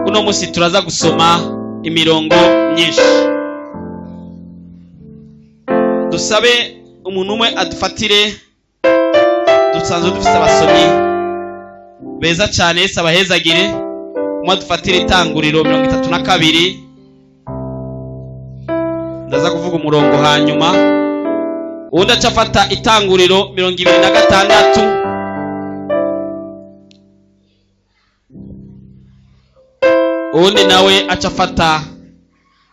uno musi turaza gusoma imirongo myinshi. Dusabe umuntu umwe adufatire, dusanzwe dufite abasomyi beza cyane, Yesu abahezagire. Umwe adufatire Itanguriro 32, ndaza kuvuga umurongo hanyuma. Uwundi acafata Itanguriro 26, uwundi nawe acafata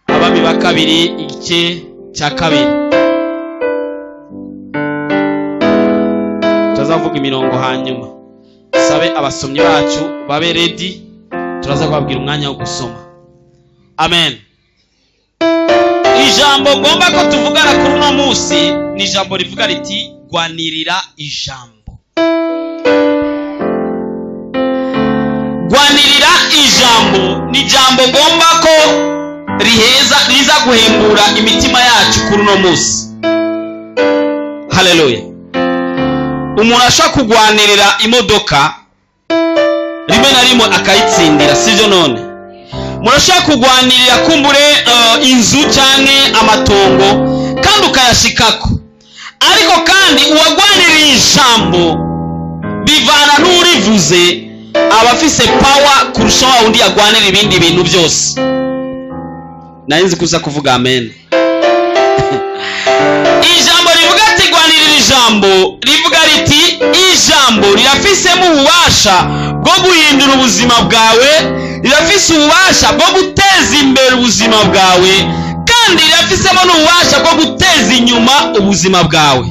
Abami ba kabiri igice cya 2. Tuzavuga imirongo hanyuma. Sabe abasomyi bacu babe ready, turaza kubabwira umwanya wo gusoma. Amen. Ijambo ngomba ko tuvugana kuri uno munsi ni ijambo rivuga riti gwanirira ijambo. Gwanirira ijambo ni ijambo ngomba ko riza guhembura imitima yacu kuri uno munsi. Haleluya. Umuntu ashaka kugwanirira imodoka rimwe na rimwe akayitsindira, sivyo none? Murashaka kugwanirira kumbure inzu canke amatongo kandi ukayashikako, ariko kandi uwagwaniriye ijambo bivana n'urivuze abafise power kurusha wa undi yagwanira ibindi bintu byose. Narinzi kuza kuvuga amen. Ijambo rivuga ati gwanirira ijambo, rivuga riti ijambo rirafisemo ububasha bwo guhindura ubuzima bwawe, rirafise ububasha bwo guteza imbere ubuzima bwawe, kandi rirafisemo n'ububasha bwo guteza inyuma ubuzima bwawe.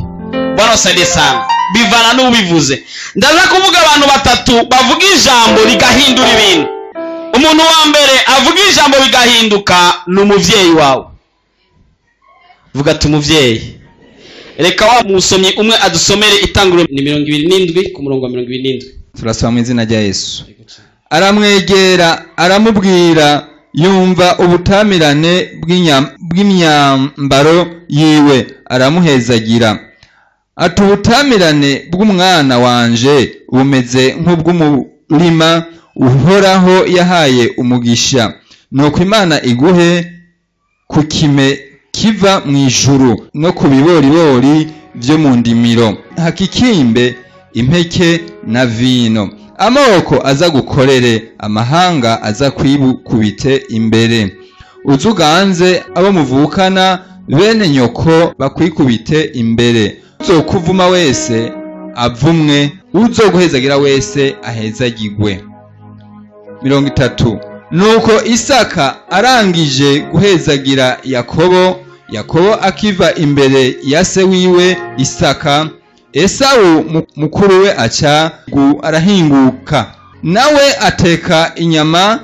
Bwana sade sana, bivana n'ubivuze. Ndaza kuvuga abantu batatu bavuga ijambo rigahindura ibintu. Umuntu wa mbere avuga ijambo bigahinduka ni umuvyeyi wawe. Vuga ati umuvyeyi. Reka wa musomyi umwe adusomere Itanguriro 27 ku murongo wa 27. Turasaba mu izina rya Yesu. Aramwegera aramubwira, yumva ubutamirane bw'imyambaro yiwe, aramuhezagira. Ati ubutamirane bw'umwana wanje bumeze nk'ubw'umurima uhoraho yahaye umugisha. Nuko Imana iguhe ku kime kiva mu ijuru no ku biboribori byo mu ndimiro, hakikimbe impeke na vino. Amaboko aza gukorere, amahanga aza kwikubite imbere. Uzuganze abo muvukana bene nyoko bakwikubite imbere. Uzokuvuma wese avumwe, uzoguhezagira wese ahezagirwe. 30. Nuko Isaka arangije guhezagira Yakobo akiva imbere ya se wiwe Isaka, Esawu mukuru we aca arahinguka, nawe ateka inyama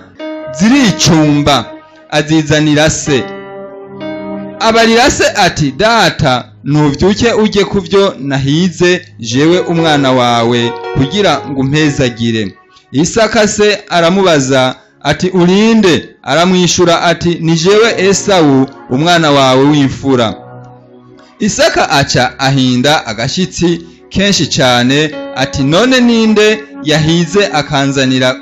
ziricumba azizanira se. Abarira se ati, data nuvyuke uje kuvyo nahize jewe umwana wawe kugira ngo umpezagire. Isaka se aramubaza ati, urinde? Aramwishura ati, ni jewe Esawu umwana wawe w'imfura. Isaka aca ahinda agashitsi kenshi cyane ati, none ninde yahize akanzanira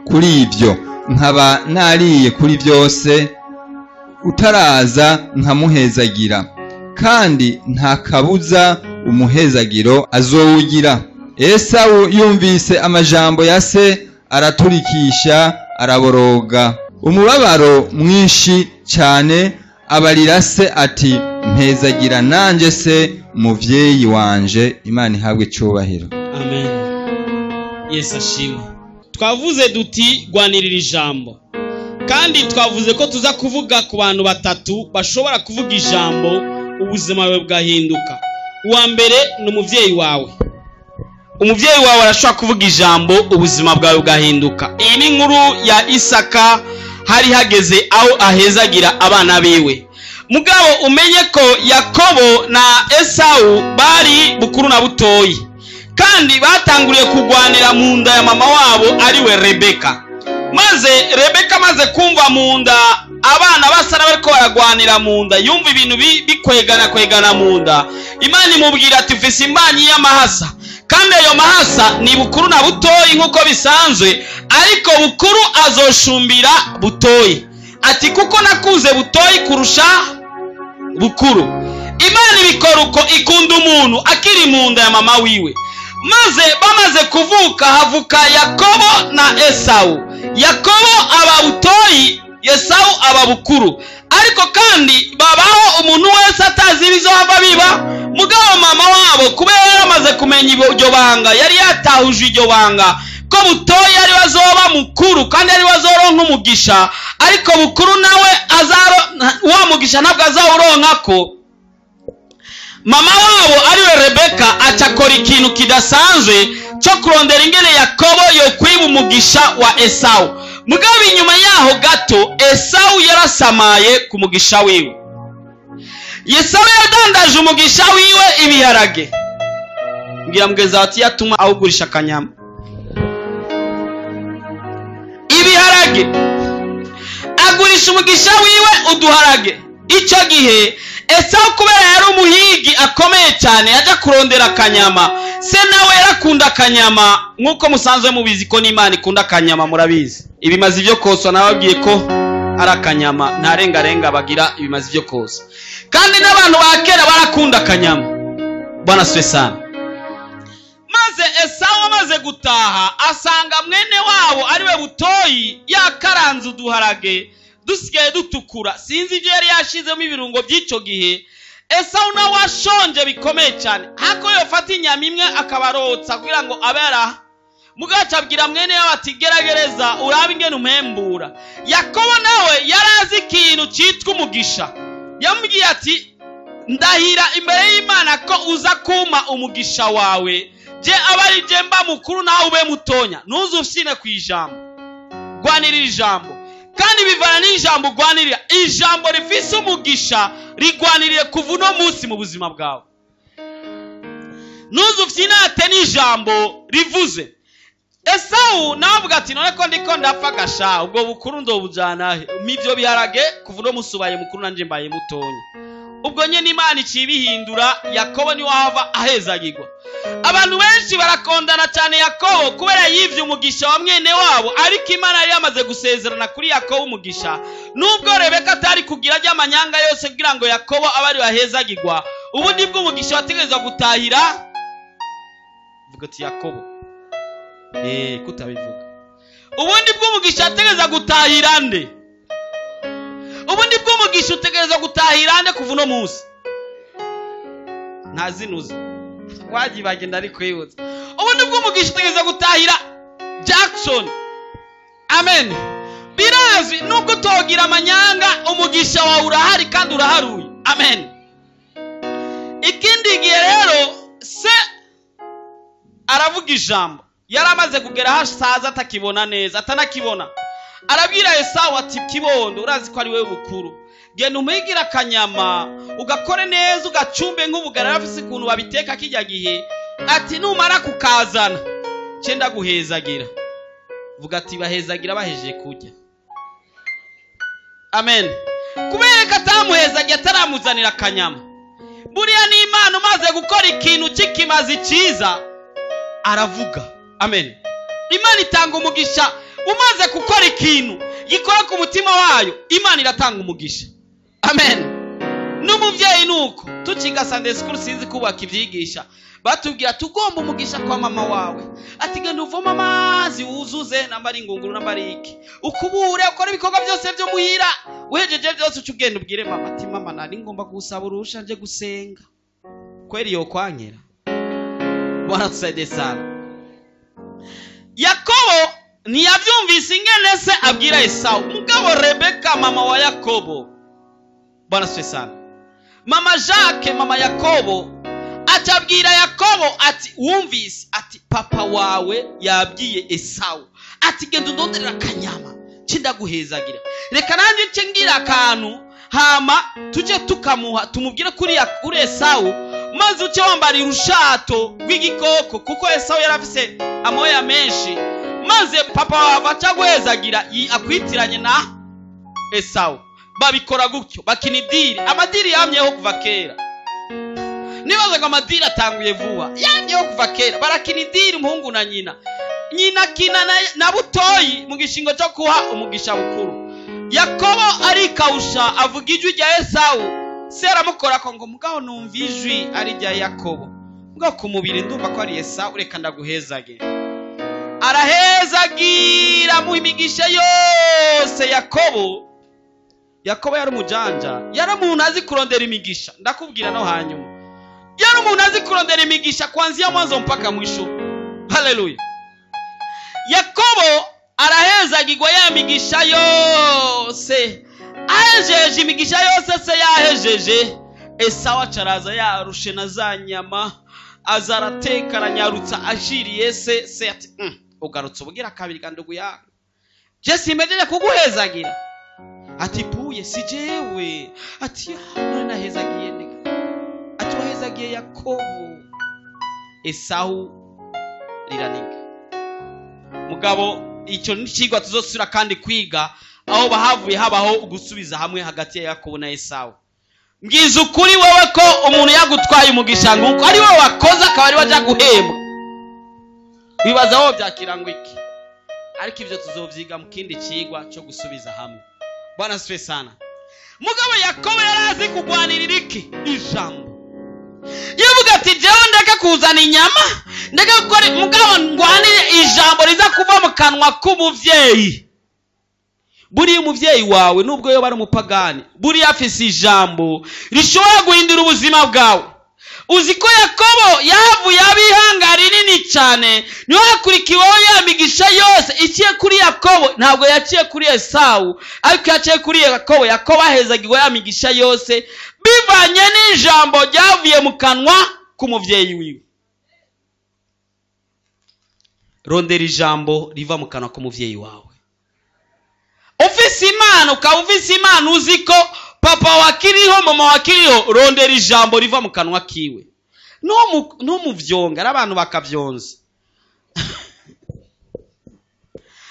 kuri ibyo? Nkaba nariye kuri byose utaraza nkamuhezagira, kandi nta kabuza umuhezagiro azowugira. Esawu yumvise amajambo ya se araturikisha araboroga umubabaro mwinshi cyane, abarira se ati, mpezagira nanje se muvyeyi wanje. Imana ihabwe cyubahiro. Amen. Yesu ashimwe. Twavuze duti gwanirira ijambo, kandi twavuze ko tuza kuvuga ku bantu batatu bashobora kuvuga ijambo ubuzima bwawe bwahinduka. Uwa mbere ni umuvyeyi wawe. Umuvyeyi wawe arashobora kuvuga ijambo ubuzima bwawe bwahinduka. Iyi ni inkuru ya Isaka, hari hageze aho ahezagira abana biwe. Mugabo umenye ko Yakobo na Esawu bari bukuru na butoyi, kandi batanguriye kugwanira mu nda ya mama wabo ariwe Rebeka. Maze Rebeka maze kumva mu nda abana basara bariko baragwanira mu nda, yumva ibintu bikwegana mu nda. Imana imubwira ati, ufise imbanyi y'amahasa, kandi ayo mahasa ni bukuru na butoyi nk'uko bisanzwe, ariko bukuru azoshumbira butoyi. Ati kuko nakuze butoyi kurusha bukuru. Imana ibikora uko, ikunda umuntu akiri mu nda ya mama wiwe. Maze bamaze kuvuka havuka Yakobo na Esau. Yakobo aba butoyi, Esau aba bukuru. Ariko kandi babaho umuntu wese atazi ibizohava biba. Mugabo mama wabo kubera yaramaze kumenya iryo banga, yari yatahuje iryo banga ko butoyi ari bazoba mukuru kandi ari bazoronka umugisha, ariko bukuru nawe wa mugisha ntabwo azawuronka ko. Mama wabo ariwe Rebeka acakora ikintu kidasanzwe cyo kurondera ingene Yakobo yo kwiba umugisha wa Esau. Mugabo inyuma yaho gato Esau yarasamaye ku mugisha wiwe. Esau yadandaje umugisha wiwe ibiharage. Ngira mugeza ati yatuma awugurisha akanyama. Ibiharage agurisha umugisha wiwe uduharage. Icyo gihe Esau kubera yari umuhigi akomeye cyane yaja kurondera akanyama. Se nawe yarakunda akanyama nkuko musanzwe mubizi ko n'Imana ikunda akanyama, murabizi. Ibimazi byo koswa nababwiye ko ari akanyama, nta renga bagira ibimazi byo koswa. Kandi n'abantu bakera barakunda akanyama. Bwana siwe sana. Maze Esau amaze gutaha asanga mwene wabo ariwe butoyi yakaranze uduharage dusigaye dutukura. Sinzi ibyo yari yashizemo ibirungo by'icyo gihe. Esau nawe washonje bikomeye cyane, hako yofata inyama imwe akabarotsa kugira ngo abera. Mugaca abwira mwene we ati geragereza urabe ingene umpembura. Yakobo nawe yarazi ikintu cyitwa umugisha. Yamubwiye ati ndahira imbere y'Imana ko uza kuma umugisha wawe, je abari je mba mukuru nawe ube mutonya, ntuzufyine ku ijambo. Gwanirira ijambo kandi bivana n'ijambo ugwanirira. Ijambo rifise umugisha rigwanirire kuva uno munsi mu buzima bwawe. Ntuzufyinate n'ijambo rivuze. Esau navuga ati none ko ndiko ndapfa gasha, ubwo bukuru ndobujana he? Mivyo biharage kuva uno munsi ubaye mukuru nanje mbaye mutonya. Ubwo nyene Imana icibihindura, Yakobo ni wahava ahezagirwa. Abantu benshi barakondana cyane Yakobo kubera yivye umugisha wa mwene wabo, ariko Imana yari yamaze gusezerana kuri Yakobo umugisha. Nubwo Rebeka atari kugira ry'amanyanga yose kugira ngo Yakobo abari bahezagirwa, ubu nibwo umugisha wategerezwa gutahira. Vuga ati Yakobo. Kutabivuga. Ubundi bw'umugisha ategereza gutahira nde? Ubundi bw'umugisha utegereza gutahira nde kuva uno munsi? Ntazinuza. Waji bagenda ari kwibutsa. Ubundi bw'umugisha utegereza gutahira Jackson. Amen. Birazwi nubwo togira amanyanga, umugisha wawe urahari kandi uraharuye. Amen. Ikindi gihe rero se aravuga ijambo. Yaramaze kugera hasaza atakibona neza, atanakibona. Arabwira Esau ati kibondo, urazi ko ari wewe bukuru, genda umuhigira akanyama ugakore neza ugacumbe nk'ubugara afise ukuntu babiteka kijya gihe. Ati numara kukazana cenda guhezagira. Vuga ati bahezagira baheje kujya. Amen. Kubera ko atamuhezagira ataramuzanira akanyama. Buriya ni Imana umaze gukora ikintu cy'ikimazi cyiza aravuga. Amen. Imana itanga umugisha. Umaze gukora ikintu gikora ku mutima wayo, Imana iratanga umugisha. Amen. N'umuvyeyi nuko tuciga Sunday school sinzi kubaka ivyigisha, batubwira tugomba umugisha kwa mama wawe. Ati genda uvoma amazi wuzuze nambari ingunguru nambari iki, ukubure ukora ibikorwa byose byo muhira, wejeje byose ucugenda ubwire mama ati mama nari ngomba gusaba urusha nje gusenga. Kweli yo kwankira. Bwana tusaidie sana. Yakobo ntiyabyumvise ingene se abwira Esau. Mugabo Rebeka mama wa Yakobo, Bwana siwe sana, mama Jacques mama Yakobo acabwira Yakobo ati wumvise, ati papa wawe yabwiye Esau ati genda ndonderera akanyama cinda guhezagira, reka nanje nce ngira akantu hama tuje tukamuha tumubwire kuri Esau, maze uce wambara irushato rw'igikoko kuko Esau yarafise amoya menshi. Maze papa wawe aca guhezagira akwitiranye na Esau. Babikora gutyo bakina idiri. Amadiri yamyeho kuva kera. nibaza ngo amadiri atanguye vuba yangeho kuva kera barakina idiri umuhungu na nyina akina na butoyi mu gishingo cyo kuha umugisha bukuru. Yakobo arikawusha avuga ijwi rya Esawu, se aramukora ko ngo mugabo numva ijwi ari rya Yakobo, mugabo ku mubiri ndumva ko ari Esawu, reka ndaguhezage. Arahezagira mu imigisha yose. Yakobo yari umujanja, yari umuntu azi kurondera imigisha. Ndakubwira no hanyuma, yari umuntu azi kurondera imigisha kuanzia mwanzo mpaka mwisho. Haleluya. Yakobo arahezagirwa ya migisha yose, ahejeje imigisha yose se yahejeje. Esawu acaraza yarushe na za nyama, azarateka aranyarutsa ashiriye se ati ugarutse ubugira kabiri kandugu yawe, je simejeje kuguhezagira. Ati puye si jewe. Ati nahezagiye ndeka. Ati wahezagiye Yakobo. Esawu liraniga. Mugabo icyo n'ikigwa tuzosura kandi kwiga aho bahavuye habaho gusubiza hamwe hagati ya Yakobo na Esawu. Mbwiza ukuri wowe ko umuntu yagutwaye umugisha nguko ari wowe wakoze akaba ari waje guhemba, wibaza aho byakirangwa iki? Ariko ibyo tuzovyiga mu kindi kigwa cyo gusubiza hamwe. Bwana sife sana. Mugabo Yakobo yarazi kugwanirira iki? Ijambo. Yavuga ati jewe ndeka kuzana inyama, ndeka gukora mugabo ngwanire ijambo riza kuva mu kanwa k'umuvyeyi. Buri umuvyeyi wawe nubwo yo bari umupagani, buri afise ijambo rishobora guhindura ubuzima bwawe. Uziko Yakobo yavuye abihangari nini cyane, niho yakurikiwe ya migisha yose. Ikiye kuri Yakobo ntabwo yaciye kuri Esawu, ariko yaciye kuri Yakobo. Yakobo ahezagiwe ya migisha yose bivanye n'ijambo ryavuye mu kanwa k'umuvyeyi wiwe. Rondera ijambo riva mu kanwa k'umuvyeyi wawe. Ufise imana, ukaba ufise imana uziko papa wakiriho mama wakiriho, rondera ijambo riva mu kanwa kiwe. No muvyonga abantu bakavyonza.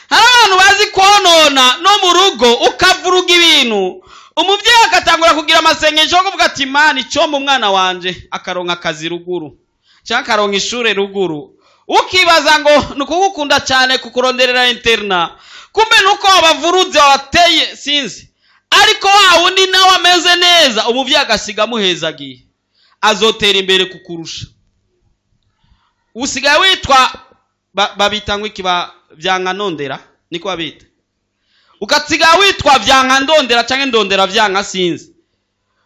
Hari abantu bazi konona no mu rugo ukavuruga ibintu, umuvyeyi akatangura kugira amasengesho yo kuvuga ati Imana icomba umwana wanje akaronka akazi ruguru cyangwa akaronka ishure ruguru. Ukibaza ngo nukugukunda cyane kukuronderera interna, kumbe nuko wabavuruze wateye sinzi. Ariko wa wundi nawe ameze neza, umuvyeyi agasiga muhezagiye, azotera imbere kukurusha. Usigaye witwa babitangwa iki vyanka ndondera, niko babita. Ugatsiga witwa vyanka ndondera canke ndondera vyanka sinzi.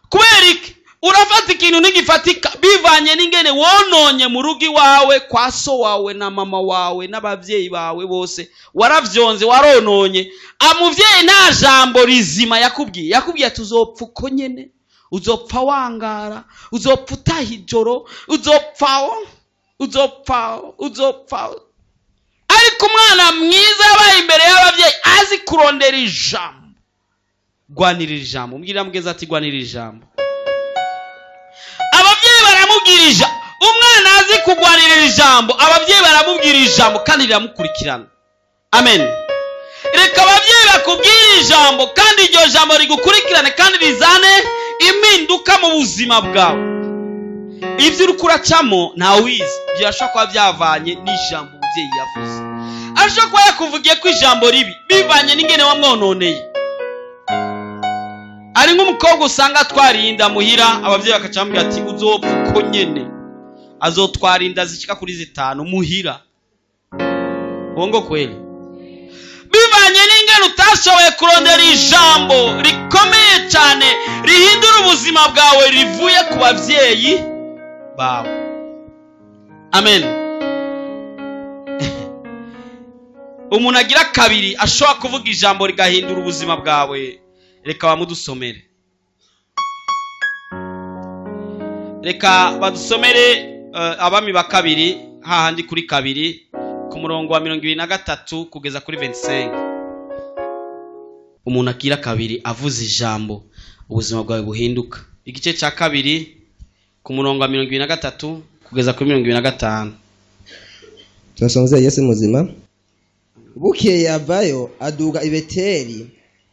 Kubera iki? Urafata ikintu n'igifatika bivanye n'ingene wononye mu rugi wawe, kwa so wawe na mama wawe n'abavyeyi bawe bose waravyonze warononye. Amuvyeyi nta jambo rizima yakubwiye ati uzopfa uko nyene, uzopfa wangara, uzopfa utahijoro, uzopfa. Ariko umwana mwiza yabaye imbere y'abavyeyi azi kurondera ijambo. Gwanirira ijambo. Mbwira mugeza ati gwanirira ijambo. Abavyeyi baramubwirija, umwana azi kugwanirira ijambo, abavyeyi baramubwira ijambo kandi riramukurikirana. Amen. Reka abavyeyi bakubwira ijambo kandi iryo jambo rigukurikirane kandi rizane impinduka mu buzima bwawe. Ivyo urukuracamo nta wizi, byashaka kuba byavanye n'ijambo umuvyeyi yavuze. Ashaka kuba yakuvugiye ko ijambo ribi bivanye n'ingene wamwononeye. Ari nk'umukobwa usanga twarinda muhira, abavyeyi bakacambira ati uzopfa uko nyene, azotwarinda zishika kuri 5 muhira. Bongo kweli? Bivanye n'ingene utashoboye kurondera ijambo rikomeye cyane rihindura ubuzima bwawe rivuye ku bavyeyi bawe. Amen. Umuntu agira kabiri ashobora kuvuga ijambo rigahindura ubuzima bwawe. Reka bamudusomere. Reka badusomere Abami ba kabiri hahandi kuri kabiri ku murongo wa 23 kugeza kuri 25. Umuntu akira kabiri avuze ijambo ubuzima bwawe buhinduka. Igice cya kabiri ku murongo wa 23 kugeza kuri 25. Turasomeza Yesu muzima. Bukeye yavayo aduga i Beteli.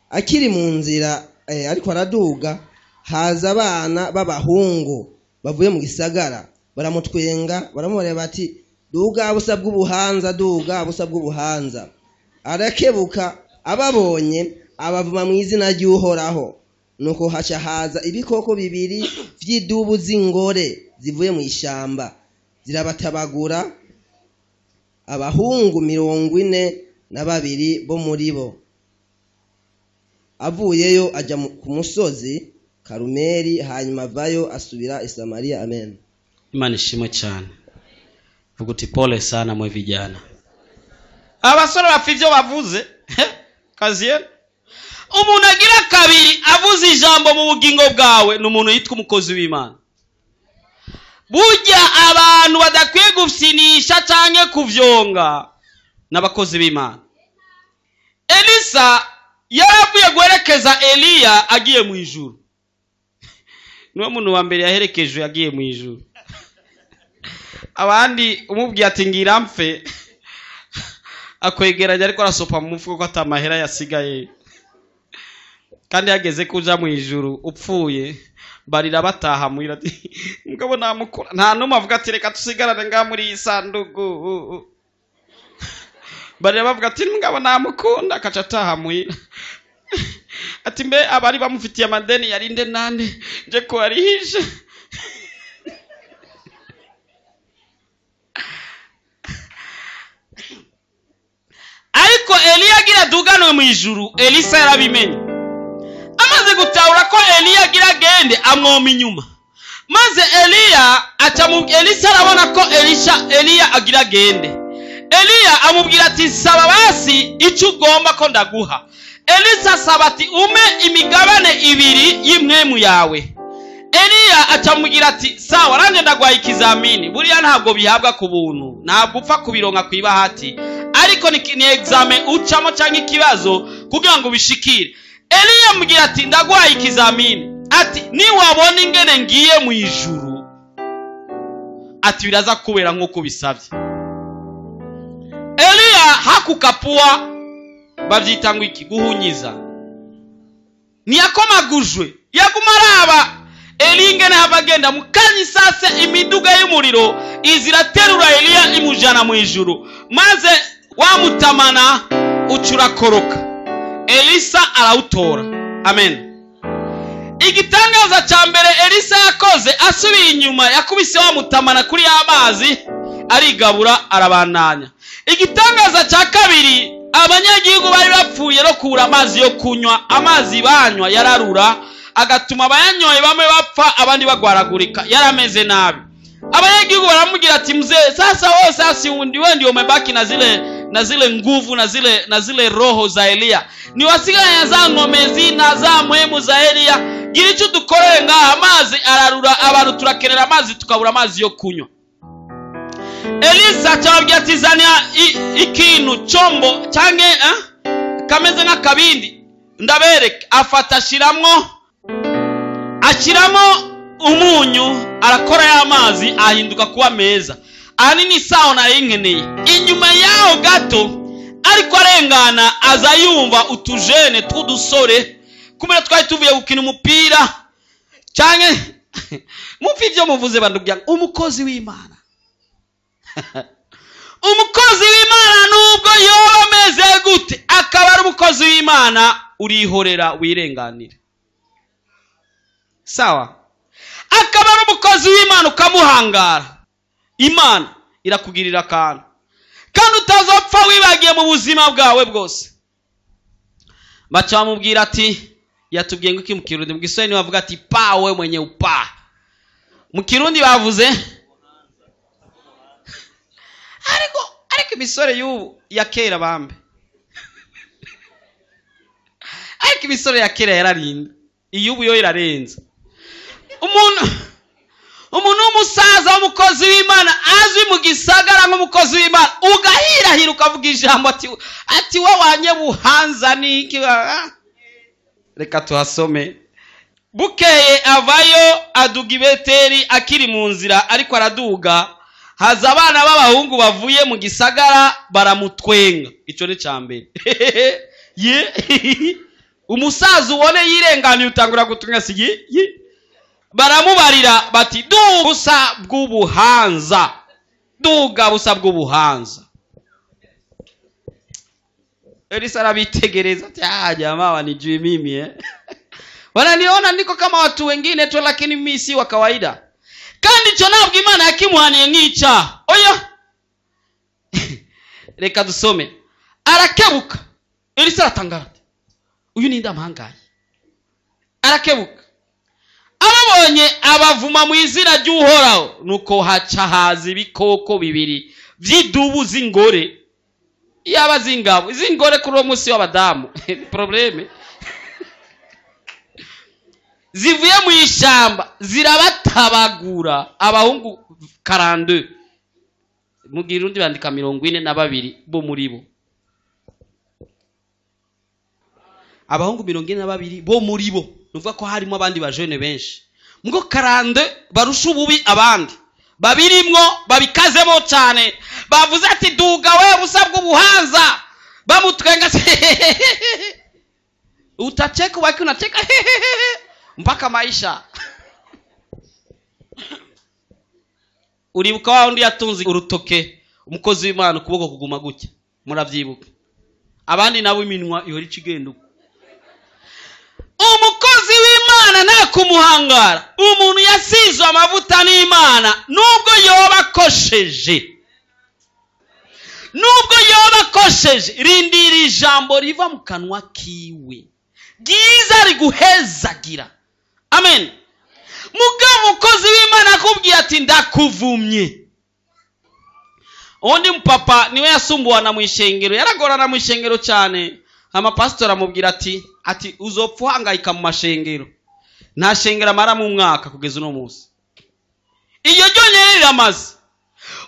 Akiri mu nzira ariko araduga, haza abana b'abahungu bavuye mu gisagara baramutwenga baramubwira bati duga busa bw'ubuhanza duga busa bw'ubuhanza. Arakebuka ababonye abavuma mu izina ry'Uhoraho. Nuko haca haza ibikoko bibiri vy'idubu z'ingore zivuye mu ishamba zirabatabagura abahungu 42 bo muri bo. Avuyeyo aja ku musozi Karumeli hanyuma avayo asubira i Samaria. Amen. Imana ishimwe cyane. Vuga uti pole sana mwe vijana. Abasore bafivyo bavuze kaziye. Umuntu agira kabiri avuze ijambo mu bugingo bwawe n'umuntu yitwa umukozi w'Imana. Burya abantu badakwiye gufyinisha canke kuvyonga n'abakozi b'Imana. Elisa yaravuye guherekeza Eliya agiye mu ijuru. Niwe muntu wa mbere yaherekeje yagiye mu ijuru. Abandi umubwiye ati ngira mpfe akwegeranya ariko arasopa mu mufuko ko atamahera yasigaye. Kandi yageze kuja mu ijuru upfuye barira bataha muira ati mugabo namukora nta numwe avuga ati reka tusigarane nga muri isandugu. Barira bavuga ati mugabo namukunda akaca ataha muira. Ati mbe abari bamufitiye amadeni yarinde nande nje ko arihishe. Ariko Eliya agira duganwe mu ijuru Elisa yarabimenye. Amaze gutahura ko Eliya agira gende amwoma inyuma. Maze Elisa arabona ko Eliya agira gende. Eliya amubwira ati saba basi icyo ugomba ko ndaguha. Elisa asaba ati ume imigabane 2 y'imwemu yawe. Eliya acamubwira ati sawa ranje ndagwaye ikizamini. Buriya ntabwo bihabwa ku buntu. Ntabwo upfa kubironka kwibahati. Ariko ni examen ucamo cyangwa ikibazo kugira ngo bishikire. Eliya amubwira ati ndagwaye ikizamini. Ati ni wabona ingene ngiye mu ijuru. Ati biraza kubera nkuko bisabye. Eliya hakukapua bavyitangwa iki guhunyiza. Niyakomagujwe yagumaraba Eliya ingene habagenda mukanyi sase imiduga y'umuriro iziraterura Eliya imujana mu ijuru. Maze wamutamana ucurakoroka. Elisa arawutora. Amen. Igitangaza ca mbere Elisa yakoze asubiye inyuma yakubise wamutamana kuri amazi arigabura arabandanya. Igitangaza ca kabiri abanyagihugu bari bapfuye no kura amazi yo kunywa. Amazi banywa yararura agatuma abayanyoye bamwe bapfa abandi bagwaragurika yarameze nabi. Abanyagihugu baramugira ati mzee sasa wewe sasa wewe umebaki na zile nguvu na zile roho za Eliya. Ni wasiganya za ngomezi na za muhemu za Eliya. Gira icyo dukoreye ngaha amazi ararura abantu turakenera amazi tukabura amazi yo kunywa. Elisa cyababwira ati zania ikintu chombo cyange kameze nk'akabindi ndabereke afata ashiramo umunyu arakora y'amazi ahinduka kuba meza. Ahanini sawa na inkeneye. Inyuma yaho gato ariko arengana aza yumva utujene tw'udusore kumera twari tuvuye gukina umupira canke mumfi ivyo muvuze bandubya umukozi w'Imana. Umukozi w'Imana nubwo yoba ameze gute akaba ari umukozi w'Imana urihorera wirenganira. Sawa akaba ari umukozi w'Imana ukamuhangara. Imana irakugirira akantu kandi utazopfa wibagiye mu buzima bwawe bwose. Bacha bamubwira ati yatubwiye ngo iki mu Kirundi mu Giswahili bavuga ati pawe mwenye upa. Mu Kirundi bavuze ariko imisore y'ubu ya kera bambe. Ariko imisore ya kera yararinda. Iyubu yo irarenza. Umuntu w'umusaza w'umukozi w'Imana azwi mu gisagara nk'umukozi w'Imana ugahirahira ukavuga ijambo ati we wanye buhanza niki. Reka tuhasome. Bukeye avayo aduga i Beteli akiri mu nzira ariko araduga haza abana b'abahungu bavuye mu gisagara baramutwenga. Ico ni cyambere. Umusaza ubone yirenganiye utangura gutunga sigi baramubarira bati duga busa bw'ubuhanza, duga busa bw'ubuhanza. Elisa anabitegereza ati jamaa wanijui mimi wananiona niko kama watu wengine tu, lakini mimi si wa kawaida. Kandi cyo nabwo Imana yakimuhaniye nk'icyaha. Oya reka dusome. Arakebuka. Elisa aratangara ati uyu ni ndamhangaye. Arakebuka. Ababonye abavuma mu izina ry'Uhoraho, nuko haca haza ibikoko bibiri by'idubu z'ingore. Yaba zingabo zingore kuri uwo munsi w'abadamu probleme zivuye mu ishyamba zirabatabagura abahungu 42, mugira undi bandika 42 bo muri bo, abahungu 42 bo muri bo, nuvuga ko harimo abandi bajene benshi, mugo 42 barusha ububi abandi, babirimwo babikazemo cyane, bavuze ati duga we busa bw'ubuhanza, bamutwenga utacheka waki unacheka mpaka maisha. Uribuka wa undi yatunze urutoke umukozi w'Imana ukuboko kuguma gutya, muravyibuka? Abandi nabo iminwa ihora icigendo. Umukozi w'Imana nta kumuhangara, umuntu yasizwe amavuta n'Imana nubwo yoba kosheje, rindira ijambo riva mu kanwa kiwe giza riguhezagira. Amen. Mugabo umukozi w'Imana akubwiye ati ndakuvumye. Undi mpapa niwe yasumbuwana mu ishengero, yaragorana mu ishengero cyane. Amapastor amubwira ati uzopfa uhangayika mu mashengero, nta shengero amara mu mwaka kugeza uno munsi. Iyo ryonyene riramaze.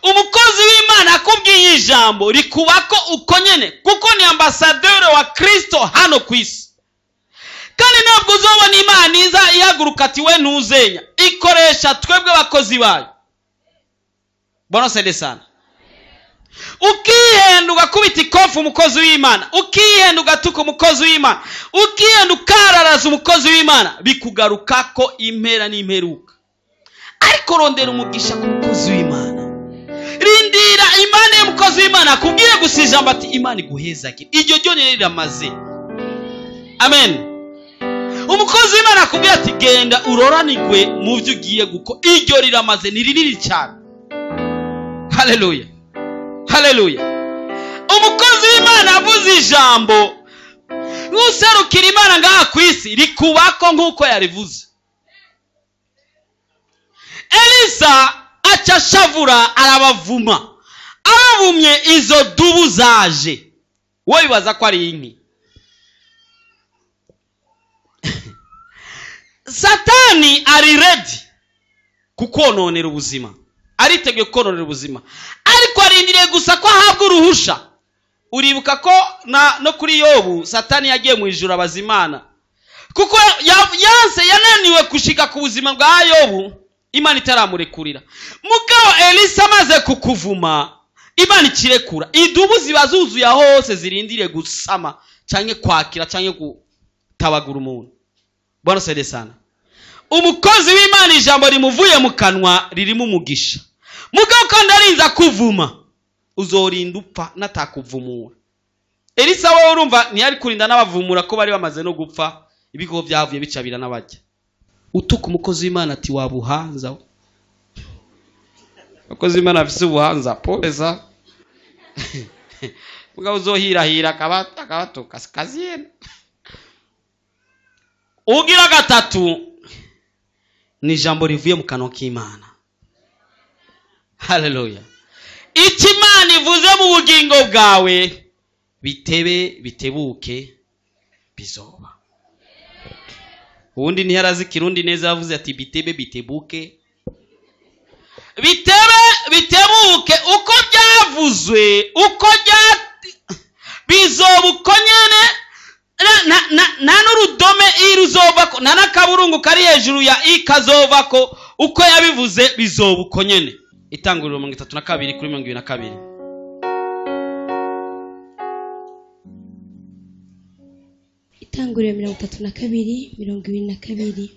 Umukozi w'Imana akubwiye ijambo rikubako uko nyene, kuko ni ambasaderi wa Kristo hano ku isi. Kandi ntabwo uzobona Imana iza ihaguruka ati we ntuzenya, ikoresha twebwe abakozi bayo. Bwana sede sana. Ukihenda ugakubita ikofu umukozi w'Imana, ukihenda ugatuka umukozi w'Imana, ukihenda ukararaza umukozi w'Imana, bikugarukako impera n'imperuka. Ariko rondera umugisha ku mukozi w'Imana. Rindira Imana y'umukozi w'Imana akubwiye gusija ati Imana iguhezake. Iryo ryonyene riramaze. Amen. Umukozi w'Imana akubwiye ati genda uroranigwe mu byo ugiye guko, iryo riramaze, ni rinini cyane. Haleluya. Haleluya. Umukozi w'Imana avuze ijambo, nuserukira Imana ngaha ku isi rikubako nk'uko yarivuze. Elisa acashavura arabavuma. Abavumye izo dubu zaje. Wowe bibaza ko ari inki. Satani ari ready kukononera ubuzima, ariteguye kukononera ubuzima, ariko arindiriye gusa ko ahabwa uruhusha. Uribuka ko no kuri Yobu Satani yagiye mu ijuru abazimana, kuko yananiwe gushika ku buzima bwa Yobu, Imana itaramurekurira. Mugabo Elisa amaze kukuvuma, Imana ikirekura. Idubu zibazuzuye hose zirindiriye gusama canke kwakira canke gutabagura umuntu. Bwana sede sana. Umukozi w'Imana ijambo rimuvuye mu kanwa ririmo umugisha. Mugabo kandi arinza kuvuma, uzorinda upfa natakuvumura. Elisa we urumva ntiyari kurinda n'abavumura ko bari bamaze no gupfa, ibigo byavuye bicabira n'abajya. Utuka umukozi w'Imana ati wabuhanza. Umukozi w'Imana afise ubuhanza poleza. Mugabo uzohirahira akabatuka kaziyene. Ugira gatatu ni ijambo rivuye mu kanwa k'Imana. Haleluya. Imana ivuze mu bugingo bwawe bitebe bitebuke bizoba. Ubundi ntiyarazi Kirundi neza yavuze ati bitebe bitebuke. Bitebe bitebuke uko byavuzwe, uko bizoba uko nyene, na n'urudome iruzovako, na n'akaburungu kari hejuru ya ikazovako, uko yabivuze bizoba uko nyene. Itanguriro 32 kuri 22. Itanguriro 32 22.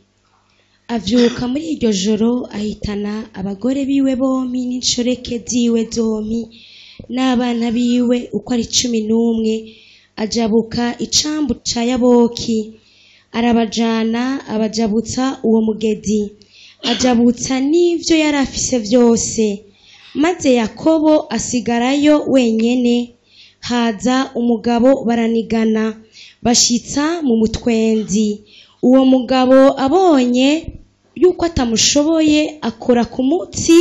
avyuka muri iryo joro ahitana abagore biwe bompi n'inshoreke ziwe zompi n'abana biwe uko ari 11, ajabuka icambu ca Yaboki, arabajana abajabutsa uwo mugezi, ajabutsa n'ivyo yari afise vyose. Maze Yakobo asigarayo wenyene. Haza umugabo baranigana, bashitsa mu mutwenzi. Uwo mugabo abonye yuko atamushoboye, akora ku mutsi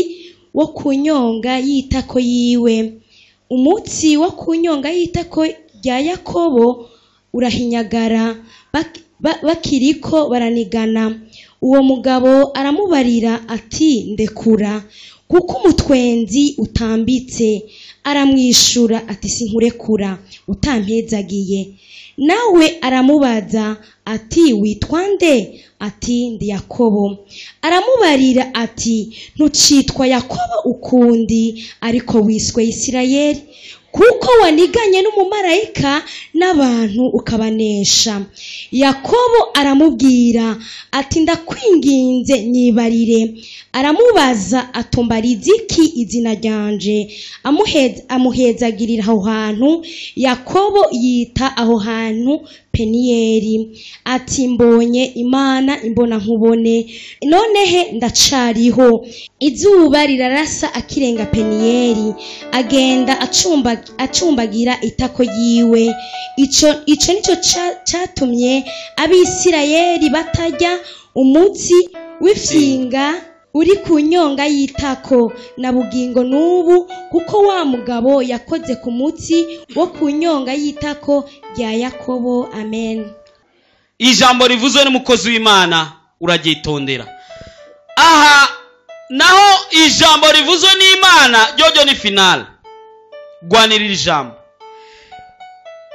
wo kunyonga y'itako yiwe. Umutsi wo kunyonga y'itako rya Yakobo urahinyagara, bakiriko baranigana. Uwo mugabo aramubarira ati ndekura, kuko umutwenzi utambitse. Aramwishura ati sinkurekura utampezagiye. Nawe aramubaza ati witwa nde? Ati ndi Yakobo. Aramubarira ati ntucitwa Yakobo ukundi, ariko wiswe Isirayeli, kuko waniganye n'umumarayika n'abantu ukabanesha. Yakobo aramubwira ati ndakwinginze nyibarire. Aramubaza atombariza iki izina ryanje? Amuhezagirira aho hantu. Yakobo yita aho hantu Peniyeli. Ati mbonye Imana imbona nkubone, nonehe ndacariho. Izuba rirarasa akirenga Peniyeli, agenda acumbagira itako yiwe. Ico nico catumye Abisirayeli batarya umutsi w'ifyinga uri ku nyonga y'itako na bugingo n'ubu, kuko wa mugabo yakoze ku mutsi wo ku nyonga y'itako rya Yakobo. Amen. Ijambo rivuzwe n'umukozi w'Imana uragyitondera. Aha naho ijambo rivuzwe n'Imana ryo ni final. Gwanirira ijambo.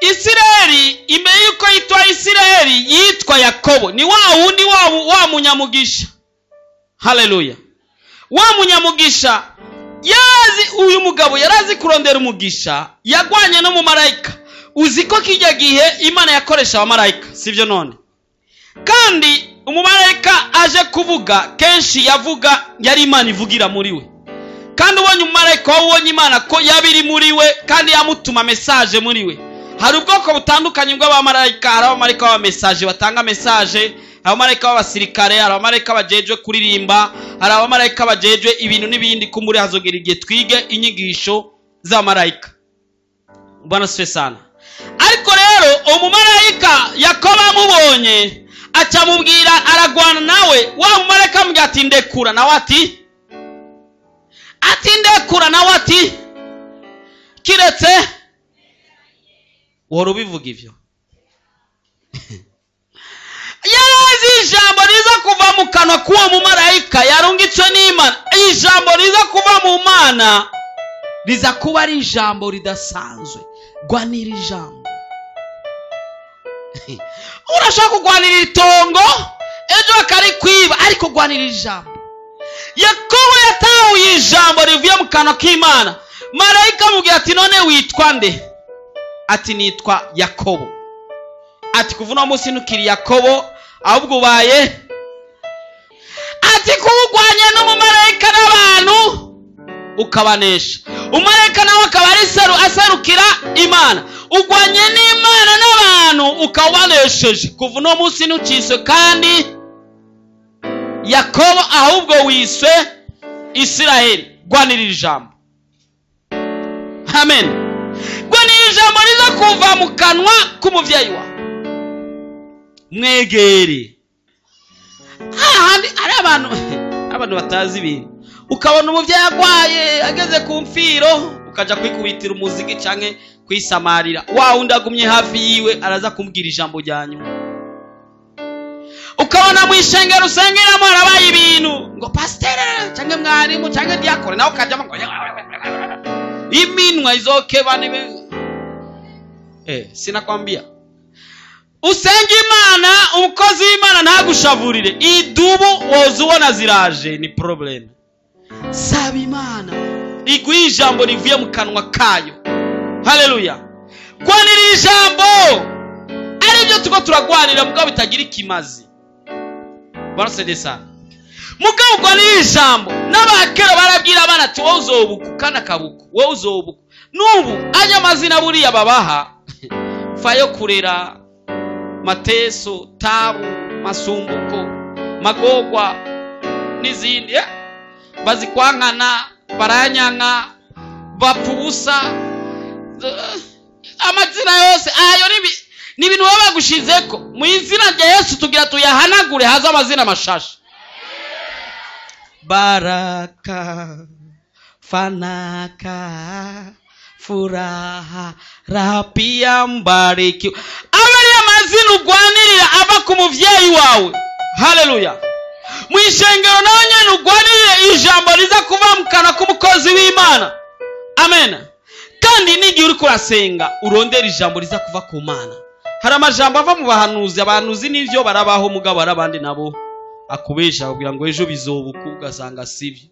Isirayeli imbere yuko yitwa Isirayeli yitwa Yakobo. Ni wa wundi wa munyamugisha. Haleluya. Wa munyamugisha yazi, uyu mugabo yarazi kurondera umugisha, yagwanye no mu marayika. Uziko kijya gihe Imana yakoresha abamarayika, sivyo none? Kandi umumarayika aje kuvuga kenshi yavuga yari Imana ivugira muri we. Kandi ubonye umumarayika wabonye Imana ko yabiri muri we kandi yamutuma message muri we. Hari ubwoko butandukanye bw'abamarayika. Hari abamarayika ba message batanga message, abamarayika b'abasirikare, abamarayika bajejwe kuririmba, hari abamarayika bajejwe ibintu n'ibindi. Kumuri hazogera igihe twige inyigisho z'abamarayika. Bwana sife sana. Ariko rero umumarayika Yakobo amubonye acamubwira, aragwana nawe. Wa mumarayika amubwira ati ndekura, nawe ati ndekura, nawe ati kiretse wari ubivuga ivyo. Yarazi ijambo riza kuva mu kanwa k'uwo mumarayika yarungitswe n'Imana. Ijambo riza kuva mu Mana riza kuba ari ijambo ridasanzwe. Gwanira ijambo. Urashaka kugwanira itongo ejo akari kwiba, ariko gwanira ijambo. Yakobo yatahuye ijambo rivuye mu kanwa k'Imana. Marayika amubwira ati none witwa nde? Ati nitwa Yakobo. Ati kuva uno munsi ntukiri Yakobo, ahubwo ubaye. Ati kugwanya n'umumarayika n'abantu ukabanesha. Umumarayika nawe akaba aserukira Imana. Ugwanye n'Imana n'abantu ukabanesheje. Kuva uno munsi ntukiswe kandi Yakobo, ahubwo wiswe Isirayeli. Gwanirira ijambo. Amen. Gwanirira ijambo riza kuva mu kanwa k'umuvyeyi wawe. Mwegere. Ari abantu batazi ibintu. Ukabona umuvyeyi agwaye ageze ku mfiro, ukaja kwikubitira umuziki canke kwisamarira. Wa wundi agumye hafi yiwe araza kumbwira ijambo ryanyu. Ukabona mu ishengero usengeramo harabaye ibintu ngo pasteur canke mwarimu canke diakore, nawe ukajamo ngo iminwa izokeba nibe. Sinakwambia usenga Imana, umukozi w'Imana ntagushavurire. Idubu woza ubona ziraje ni problem. Saba Imana iguha ijambo rivuye mu kanwa kayo. Haleluya. Gwanira ijambo. Ari byo tuko turagwanira mugabo bitagira ikimazi. Bwana sedesa. mugabo ugwanirira ijambo. N'abakera barabwira abana ati wowe uzobuku kandi akabuku, wowe uzobuku. N'ubu anya amazina buriya babaha fayo kurera, Mateso, Tabu, Masumbuko, Magogwa n'izindi bazikwankana, baranyanka, bapfubusa, amazina yose ayo ni ibintu baba bagushizeko. Mu izina rya Yesu tugira tuyahanagure haza amazina mashasha. Baraka, Fanaka, Furaha, Rapia, Mbariki. Abari amazina ugwanirira ava ku muvyeyi wawe. Haleluya. Mwishengero nawe nyene ugwanirire ijambo riza kuva mu kanwa k'umukozi w'Imana. Amen. Kandi n'igihe uri kurasenga urondera ijambo riza kuva ku Mana. Hari amajambo ava mu bahanuzi, abahanuzi n'ivyo barabaho mugabo arabandi nabo akubesha kugira ngo ejo bizobuku ugasanga sivyo.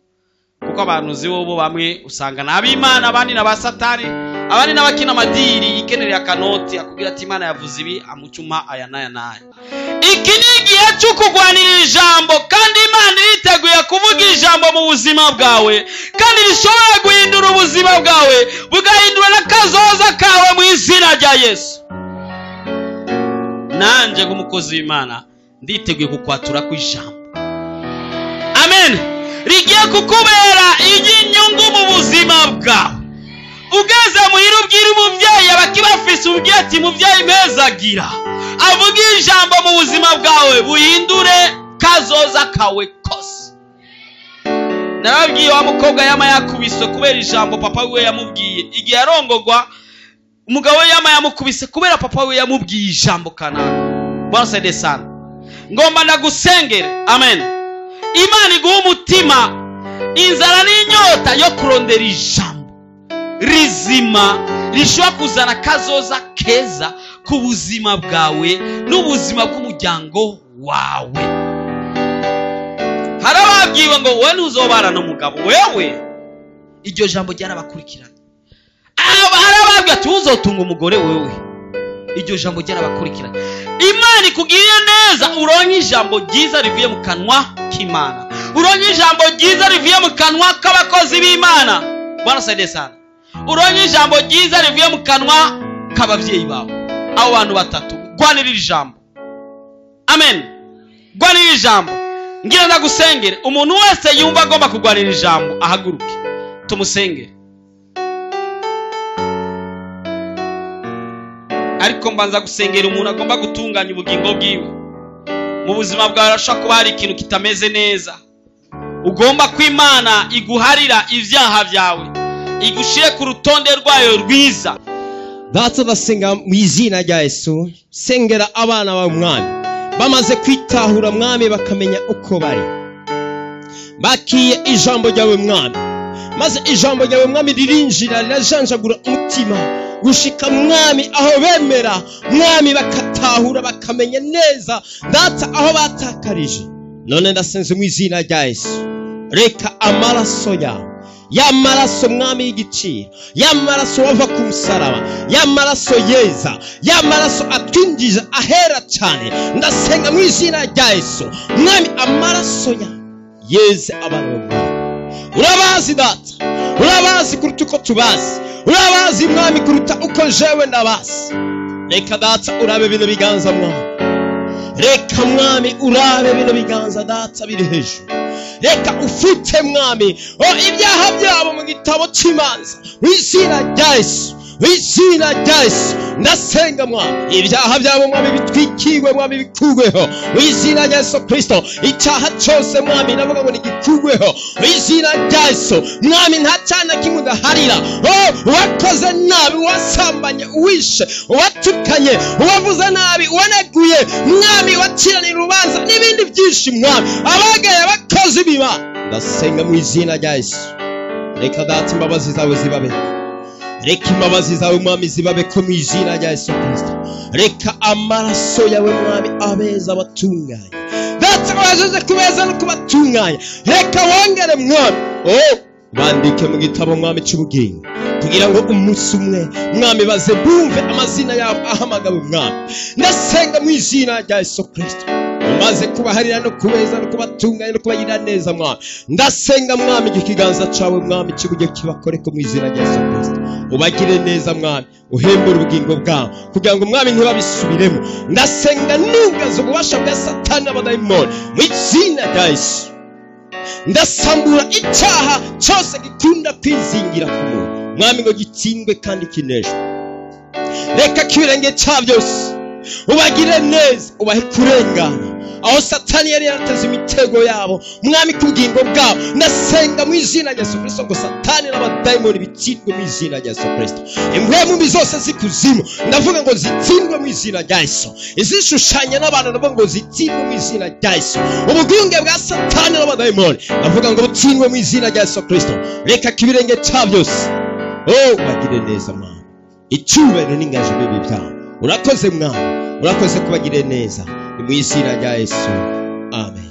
Kuko abahanuzi bo bamwe usanga n'ab'Imana, abandi n'abasatani, abandi n'abakina amadiri ikenerera akanoti akubwira ati Imana yavuze ibi amucuma aya naya naya. Iki ni igihe cyo kugwanirira ijambo, kandi Imana iriteguye kuvuga ijambo mu buzima bwawe, kandi rishobora guhindura ubuzima bwawe bugahindura n'akazoza kawe mu izina rya Yesu. Nanje nk'umukozi w'Imana nditeguye kukwatura ku ijambo. Amen. Rigiye kukubera inyungu mu buzima bwawe. Ugeze muhira ubwira umuvyeyi abakibafise ubwiye ati muvyeyi mpezagira, avuga ijambo mu buzima bwawe buhindure kazoza kawe kose. Narabwiye wa mukobwa yama yakubise kubera ijambo papa we yamubwiye. Igihe arongogwa umugabo we yama yamukubise kubera papa we yamubwiye ijambo kanaka. Bwana sede sana. Ngomba ndagusengere. Amen. Imana iguha umutima, inzara n'inyota yo kurondera ijambo rizima rishobora kuzana kazoza keza ku buzima bwawe n'ubuzima bw'umuryango wawe. Harababwiwe ngo wowe ntuzobana n'umugabo, wewe iryo jambo ryarabakurikirana. Harababwiwe ati uzotunga umugore, wewe iryo jambo ryarabakurikirana. Imana ikugiriye neza uronke ijambo ryiza rivuye mu kanwa k'Imana, uronke ijambo ryiza rivuye mu kanwa k'abakozi b'Imana. Bwana sede sana. Uronke ijambo ryiza rivuye mu kanwa k'abavyeyi bawe. Abo bantu batatu gwanirira ijambo. Amen. Gwanirira ijambo. Ngira ndagusengere umuntu wese yumva agomba kugwanirira ijambo ahaguruke tumusengere. Ariko mbanza gusengera umuntu agomba gutunganya ubugingo bwiwe. Mu buzima bwawe arashaka kuba hari ikintu kitameze neza. Ugomba ko Imana iguharira ivyaha vyawe, igushire ku rutonde rwayo rwiza. Data ndasenga mu izina rya Yesu, sengera abana ba Mwami bamaze kwitahura Mwami bakamenya uko bari, bakiye ijambo ryawe Mwami, maze ijambo ryawe Mwami ririnjira rirajanjagura umutima gushika Mwami aho bemera Mwami bakatahura bakamenya neza Data aho batakarije. None ndasenze mu izina rya Yesu, reka amaraso yawe, ya maraso Mwami y'igiciro, ya maraso wava ku musaraba, ya maraso yeza, ya maraso atwinjiza ahera cyane, ndasenga mu izina rya Yesu Mwami amaraso ya yeze abantu. Urabazi Data, urabazi kuruta uko tubazi, urabazi Mwami kuruta uko jewe ndabazi. Reka Data urabe bino biganza Mwami, reka Mwami urabe bino biganza Data biri hejuru. Reka ufite Mwami ibyaha byabo mu gitabo cy'imanza mu izina rya Yesu, mu izina rya Yesu ndasenga Mwami ibyaha byabo Mwami bitwikirwe Mwami bikugweho mu izina rya Yesu Kristo. Icyaha cyose Mwami navuga ngo nigikugweho mu izina rya Yesu Mwami. Nta cyana kimwe udaharira. Wakoze nabi, wasambanye, uwishe, watukanye, wavuze nabi, waneguye Mwami, wakiranira urubanza n'ibindi byinshi Mwami, abagaye abakozi biba ndasenga mu izina rya Yesu. Reka Data imbabazi zawe zibabe, reka imbabazi zawe Mwami zibabe ko mu izina rya Yesu Kristo. Reka amaraso yawe Mwami abeza abatunganye Data, wajeje kubeza no kubatunganya. Reka wongere Mwami bandike mu gitabo Mwami cy'ubugingo, kugira ngo umunsi umwe Mwami baze bumve amazina yabo ahamagawe Mwami. Ndasenga mu izina rya Yesu Kristo. umaze kubaharira no kubeza no kubatunganya no kubagirira neza mwami. Ndasenga mwami ikiganza cawe mwami kibujye kibakoreko mu izina rya Yesu Kristo. Ubagire neza mwami, uhembure ubugingo bwabo kugira ngo mwami ntibabisubiremo. Ndasenga nugaza ububasha bwa Satani n'abadayimoni mu izina rya Yesu. Ndasambura icyaha cyose gikunda kwizingira ku muntu mwami ngo gitsindwe kandi kineshwe. Reka kibirenge cya byose ubagire neza, ubahe kurengana aho Satani yari yarateze imitego yabo mwami ku bugingo bwabo. Ndasenga mu izina rya Yesu Kristo ngo Satani n'abadayimoni bitsindwe mu izina rya Yesu Kristo. Impwemu mbi zose zikuzimu ndavuga ngo zitsindwe mu izina rya Yesu. Izishushanya n'abantu ndavuga ngo zitsindwe mu izina rya Yesu. Ubugunge bwa Satani n'abadayimoni ndavuga ngo butsindwe mu izina rya Yesu Kristo. Reka kibirenge cya byose bagire neza mwami, icyubahiro n'ingaje bibi byawe. Urakoze mwami, urakoze kubagire neza mu izina rya Yesu. Amen.